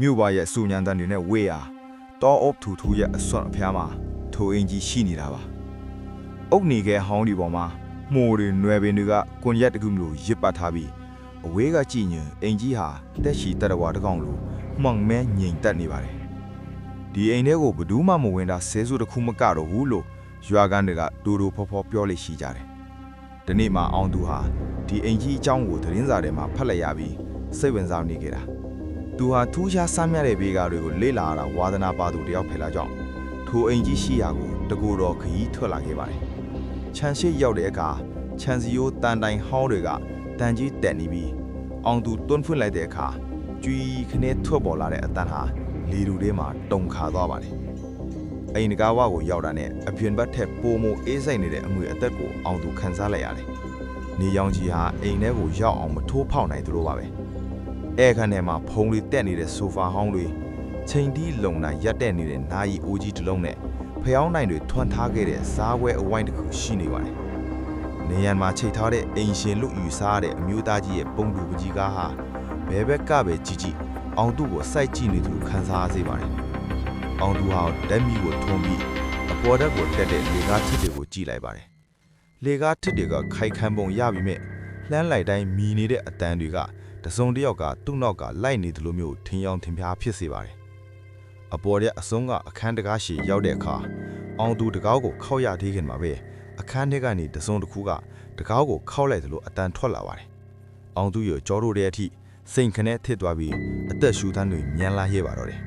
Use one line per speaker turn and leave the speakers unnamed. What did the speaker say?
မြို့ပါရဲ့စုညံတန်တွေနဲ့ဝေးရာတောအုပ်ထူထူရဲ့အစွမ်းအဖျားမှာထိုအင်ကြီးရှိနေတာပါအုတ်နေကဲဟောင်းဒီပေါ်မှာမှုတွေနွယ်ပင်တွေကကွန်ရက်တကူမလို့ရစ်ပတ်ထားပြီးအဝေးကကြည့်ရင်အင်ကြီးဟာတက်ရှိတက်တော်တကောင်လို့မှောင်မဲငြိမ်တက်နေပါတယ်ဒီအိမ်ထဲကိုဘယ်သူမှမဝင်တာဆဲစုတစ်ခုမကတော့ဘူးလို့ရွာကန်တွေကဒူဒူဖော်ဖော်ပြောလိရှိကြတယ်ဒီနေ့မှအောင်သူဟာဒီအင်ကြီးအကြောင်းကိုသတင်းစာထဲမှာဖတ်လိုက်ရပြီးစိတ်ဝင်စားနေကြတာသူဟာထူးခြားဆမ်းမြတဲ့ဘေးကားတွေကိုလေ့လာရတာဝါသနာပါသူတယောက်ဖယ်လာကြောင်းထိုအင်ကြီးရှိရာကိုတကူတော်ခရီးထွက်လာခဲ့ပါတယ်ခြံရှိရောက်တဲ့အခါခြံစီယိုတန်တိုင်ဟောင်းတွေကတန်ကြီးတက်နေပြီးအောင်သူတွန်းဖွင့်လိုက်တဲ့အခါကြွီခနဲ့ထွက်ပေါ်လာတဲ့အတန်ဟာလေတူထဲမှာတုံခါသွားပါတယ်အိမ်ကားဝါကိုရောက်တာနဲ့အပြင်ဘက်ထက်ပိုမိုအေးစိတ်နေတဲ့အမွေအသက်ကိုအောင်သူခန်းစားလိုက်ရတယ်နေရောင်ကြီးဟာအိမ်ထဲကိုရောက်အောင်မထိုးဖောက်နိုင်သလိုပါပဲအဲခန်းထဲမှာဖုံးလေးတက်နေတဲ့ဆိုဖာဟောင်းတွေချိန်တီးလုံတာရက်တက်နေတဲ့နာယီအိုးကြီးတစ်လုံးနဲ့ဖျောင်းနိုင်တွေထွန်းထားခဲ့တဲ့စားပွဲအဝိုင်းတစ်ခုရှိနေပါတယ်နေရန်မှာချိတ်ထားတဲ့အိမ်ရှင်လူယူစားတဲ့အမျိုးသားကြီးရဲ့ပုံတူပကြီးကားဟာဘဲဘက်ကပဲကြီးကြီးအောင်သူ့ကိုစိုက်ကြည့်နေသူခန်းစားစေပါတယ်အောင်သူဟာဓာတ်မီကိုထုံးပြီးအပေါ်ဓာတ်ကိုတက်တဲ့လေကားထစ်တွေကိုကြည့်လိုက်ပါတယ်လေကားထစ်တွေကခိုက်ခမ်းပုံရပြီးမြဲလှမ်းလိုက်တိုင်းမီနေတဲ့အတန်တွေကတစုံတစ်ယောက်ကသူ့နောက်ကလိုက်နေတယ်လို့မျိုးထင်ရောင်ထင်ဖျားဖြစ်စေပါတယ်အပေါ်တဲ့အစုံကအခန်းတကားရှည်ရောက်တဲ့အခါအောင်သူတကားကိုခောက်ရသေးခင်မှာပဲအခန်းထဲကနေတစုံတစ်ခုကတကားကိုခောက်လိုက်တယ်လို့အတန်ထွက်လာပါတယ်အောင်သူရဲ့ကြောတို့တဲ့အထိစိန်ခနဲ့ထစ်သွားပြီးအသက်ရှူသန်းတွေမြန်လာရဲပါတော့တယ်